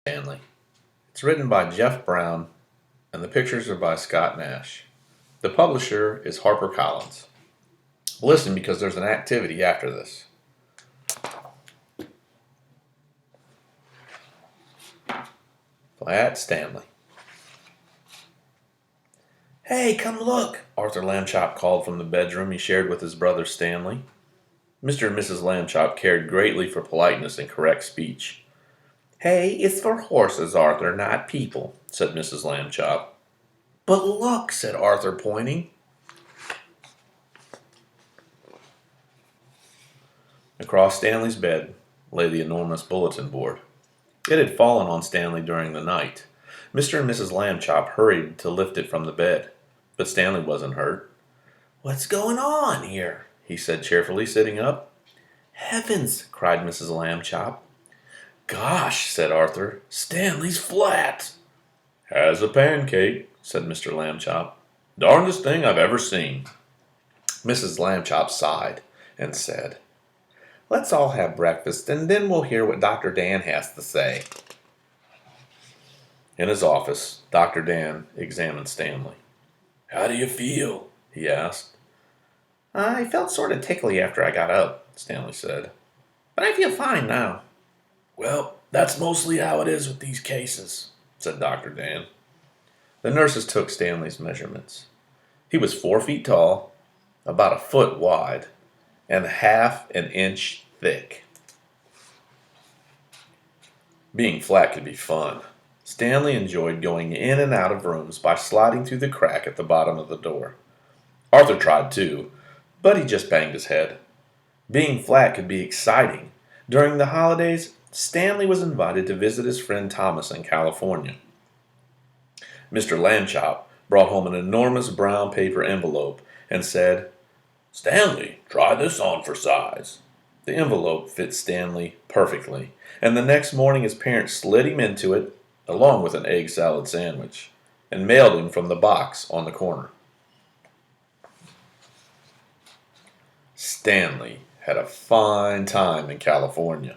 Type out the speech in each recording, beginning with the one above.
Stanley. It's written by Jeff Brown, and the pictures are by Scott Nash. The publisher is Harper. Listen because there's an activity after this. Flat Stanley. Hey, come look, Arthur Lambchop called from the bedroom he shared with his brother Stanley. Mr. and Mrs. Lambchop cared greatly for politeness and correct speech. Hey, it's for horses, Arthur, not people, said Mrs. Lambchop. But look, said Arthur, pointing. Across Stanley's bed lay the enormous bulletin board. It had fallen on Stanley during the night. Mr. and Mrs. Lambchop hurried to lift it from the bed, but Stanley wasn't hurt. What's going on here? He said cheerfully, sitting up. Heavens, cried Mrs. Lambchop. Gosh, said Arthur, Stanley's flat. Has a pancake, said Mr. Lambchop. Darndest thing I've ever seen. Mrs. Lambchop sighed and said, Let's all have breakfast, and then we'll hear what Dr. Dan has to say. In his office, Dr. Dan examined Stanley. How do you feel? He asked. I felt sort of tickly after I got up, Stanley said. But I feel fine now. Well, that's mostly how it is with these cases, said Dr. Dan. The nurses took Stanley's measurements. He was 4 feet tall, about a foot wide, and half an inch thick. Being flat could be fun. Stanley enjoyed going in and out of rooms by sliding through the crack at the bottom of the door. Arthur tried too, but he just banged his head. Being flat could be exciting. During the holidays, Stanley was invited to visit his friend Thomas in California. Mr. Lambchop brought home an enormous brown paper envelope and said, Stanley, try this on for size. The envelope fit Stanley perfectly, and the next morning his parents slid him into it, along with an egg salad sandwich, and mailed him from the box on the corner. Stanley had a fine time in California.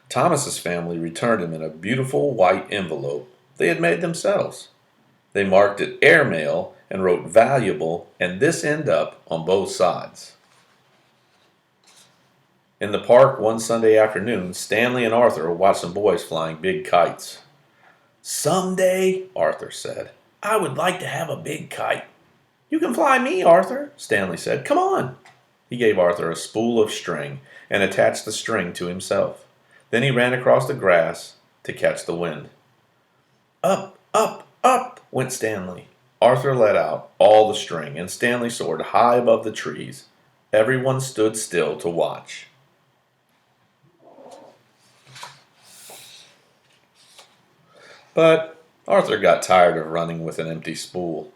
Thomas's family returned him in a beautiful white envelope they had made themselves. They marked it airmail and wrote valuable and this end up on both sides. In the park one Sunday afternoon, Stanley and Arthur watched some boys flying big kites. Someday, Arthur said, I would like to have a big kite. You can fly me, Arthur, Stanley said. Come on. He gave Arthur a spool of string and attached the string to himself. Then he ran across the grass to catch the wind. Up, up, up, went Stanley. Arthur let out all the string, and Stanley soared high above the trees. Everyone stood still to watch. But Arthur got tired of running with an empty spool.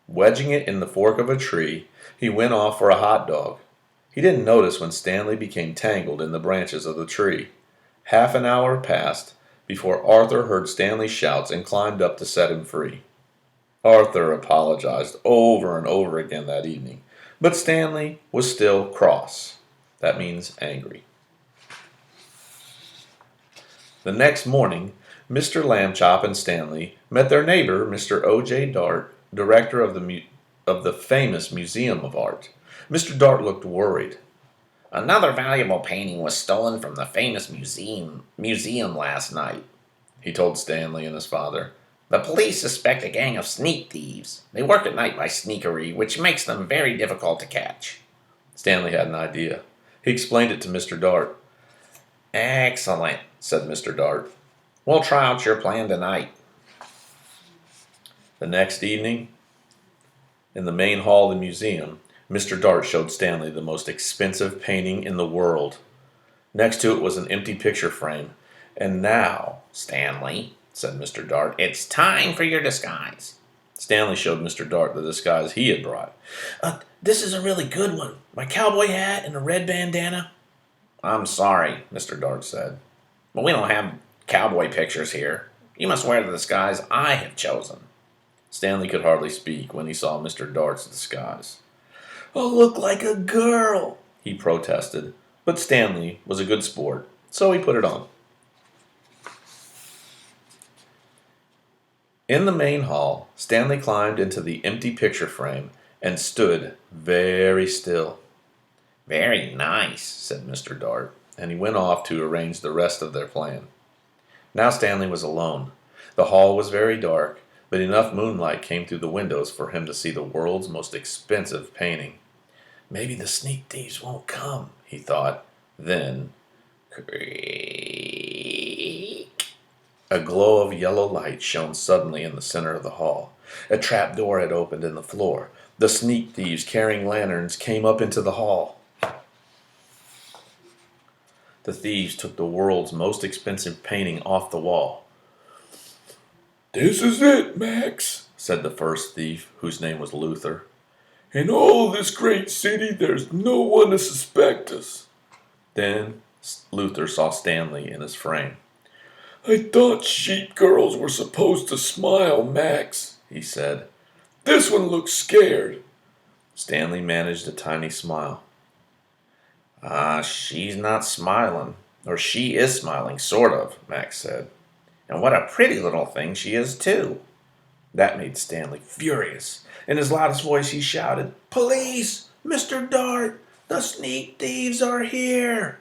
Wedging it in the fork of a tree, he went off for a hot dog. He didn't notice when Stanley became tangled in the branches of the tree. Half an hour passed before Arthur heard Stanley's shouts and climbed up to set him free. Arthur apologized over and over again that evening, but Stanley was still cross. That means angry. The next morning, Mr. Lambchop and Stanley met their neighbor, Mr. O.J. Dart, director of the famous Museum of Art. Mr. Dart looked worried. Another valuable painting was stolen from the famous museum last night, he told Stanley and his father. The police suspect a gang of sneak thieves. They work at night by sneakery, which makes them very difficult to catch. Stanley had an idea. He explained it to Mr. Dart. Excellent, said Mr. Dart. We'll try out your plan tonight. The next evening, in the main hall of the museum, Mr. Dart showed Stanley the most expensive painting in the world. Next to it was an empty picture frame. And now, Stanley, said Mr. Dart, it's time for your disguise. Stanley showed Mr. Dart the disguise he had brought. This is a really good one. My cowboy hat and a red bandana. I'm sorry, Mr. Dart said, but we don't have cowboy pictures here. You must wear the disguise I have chosen. Stanley could hardly speak when he saw Mr. Dart's disguise. I'll look like a girl, he protested, but Stanley was a good sport, so he put it on. In the main hall, Stanley climbed into the empty picture frame and stood very still. "Very nice," said Mr. Dart, and he went off to arrange the rest of their plan. Now Stanley was alone. The hall was very dark, but enough moonlight came through the windows for him to see the world's most expensive painting. "Maybe the sneak thieves won't come," he thought. Then, creak. A glow of yellow light shone suddenly in the center of the hall. A trap door had opened in the floor. The sneak thieves, carrying lanterns, came up into the hall. The thieves took the world's most expensive painting off the wall. "This is it, Max," said the first thief, whose name was Luther. "In all this great city, there's no one to suspect us." Then Luther saw Stanley in his frame. "I thought sheep girls were supposed to smile, Max," he said. "This one looks scared." Stanley managed a tiny smile. She's not smiling. Or she is smiling, sort of," Max said. "And what a pretty little thing she is, too." That made Stanley furious. In his loudest voice, he shouted, "Police! Mr. Dart! The sneak thieves are here!"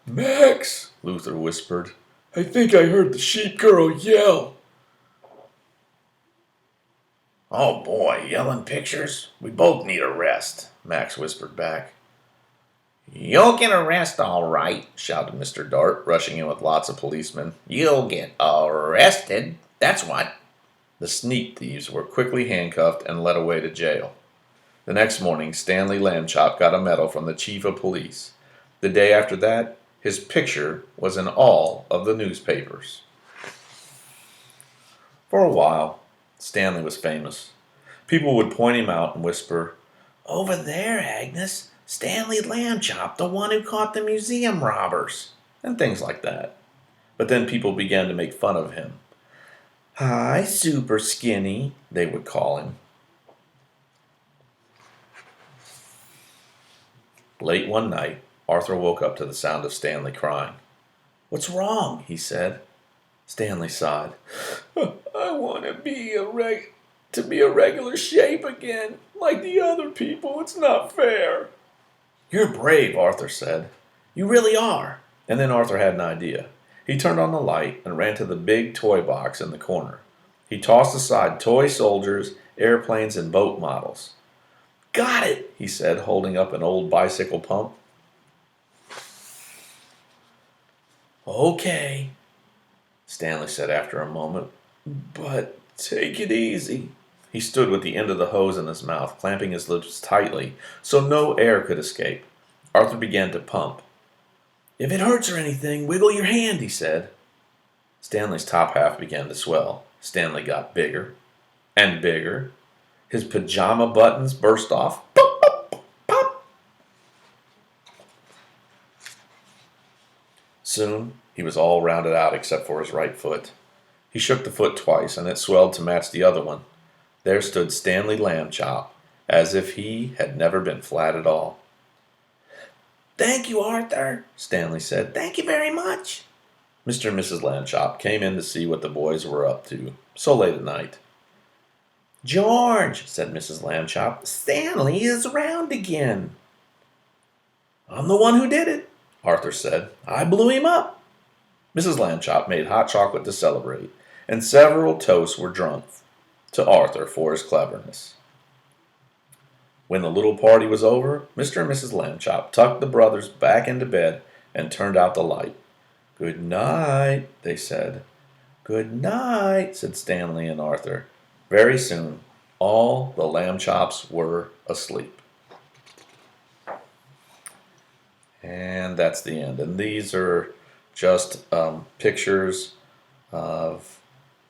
"Max," Luther whispered, "I think I heard the sheep girl yell." "Oh boy, yelling pictures? We both need a rest," Max whispered back. "You'll get a rest all right," shouted Mr. Dart, rushing in with lots of policemen. "You'll get arrested, that's what." The sneak thieves were quickly handcuffed and led away to jail. The next morning, Stanley Lambchop got a medal from the chief of police. The day after that, his picture was in all of the newspapers. For a while, Stanley was famous. People would point him out and whisper, "Over there, Agnes, Stanley Lambchop, the one who caught the museum robbers," and things like that. But then people began to make fun of him. "Hi, Super Skinny," they would call him. Late one night, Arthur woke up to the sound of Stanley crying. "What's wrong?" he said. Stanley sighed. "I want to be a regular shape again, like the other people. It's not fair." "You're brave," Arthur said. "You really are." And then Arthur had an idea. He turned on the light and ran to the big toy box in the corner. He tossed aside toy soldiers, airplanes, and boat models. "Got it," he said, holding up an old bicycle pump. "Okay," Stanley said after a moment, "but take it easy." He stood with the end of the hose in his mouth, clamping his lips tightly so no air could escape. Arthur began to pump. "If it hurts or anything, wiggle your hand," he said. Stanley's top half began to swell. Stanley got bigger and bigger. His pajama buttons burst off. Pop, pop, pop. Soon, he was all rounded out except for his right foot. He shook the foot twice, and it swelled to match the other one. There stood Stanley Lambchop, as if he had never been flat at all. "Thank you, Arthur," Stanley said. "Thank you very much." Mr. and Mrs. Lambchop came in to see what the boys were up to, so late at night. "George," said Mrs. Lambchop, "Stanley is round again." "I'm the one who did it," Arthur said. "I blew him up." Mrs. Lambchop made hot chocolate to celebrate, and several toasts were drunk to Arthur for his cleverness. When the little party was over, Mr. and Mrs. Lambchop tucked the brothers back into bed and turned out the light. "Good night," they said. "Good night," said Stanley and Arthur. Very soon, all the Lambchops were asleep. And that's the end. And these are just pictures of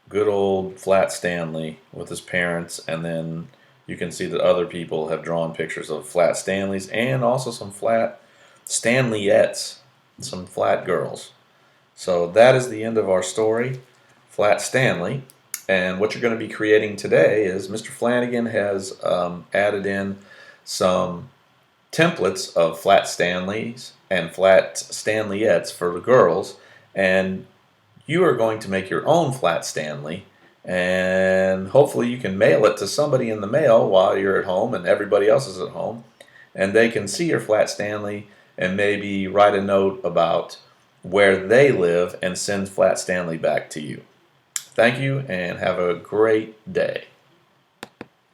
good old Flat Stanley with his parents, and then you can see that other people have drawn pictures of Flat Stanleys and also some Flat Stanleyettes, some flat girls. So that is the end of our story, Flat Stanley. And what you're going to be creating today is Mr. Flanagan has added in some templates of Flat Stanleys and Flat Stanleyettes for the girls, and you are going to make your own flat Stanley, and hopefully you can mail it to somebody in the mail while you're at home and everybody else is at home, and they can see your flat Stanley and maybe write a note about where they live and send flat Stanley back to you. Thank you and have a great day.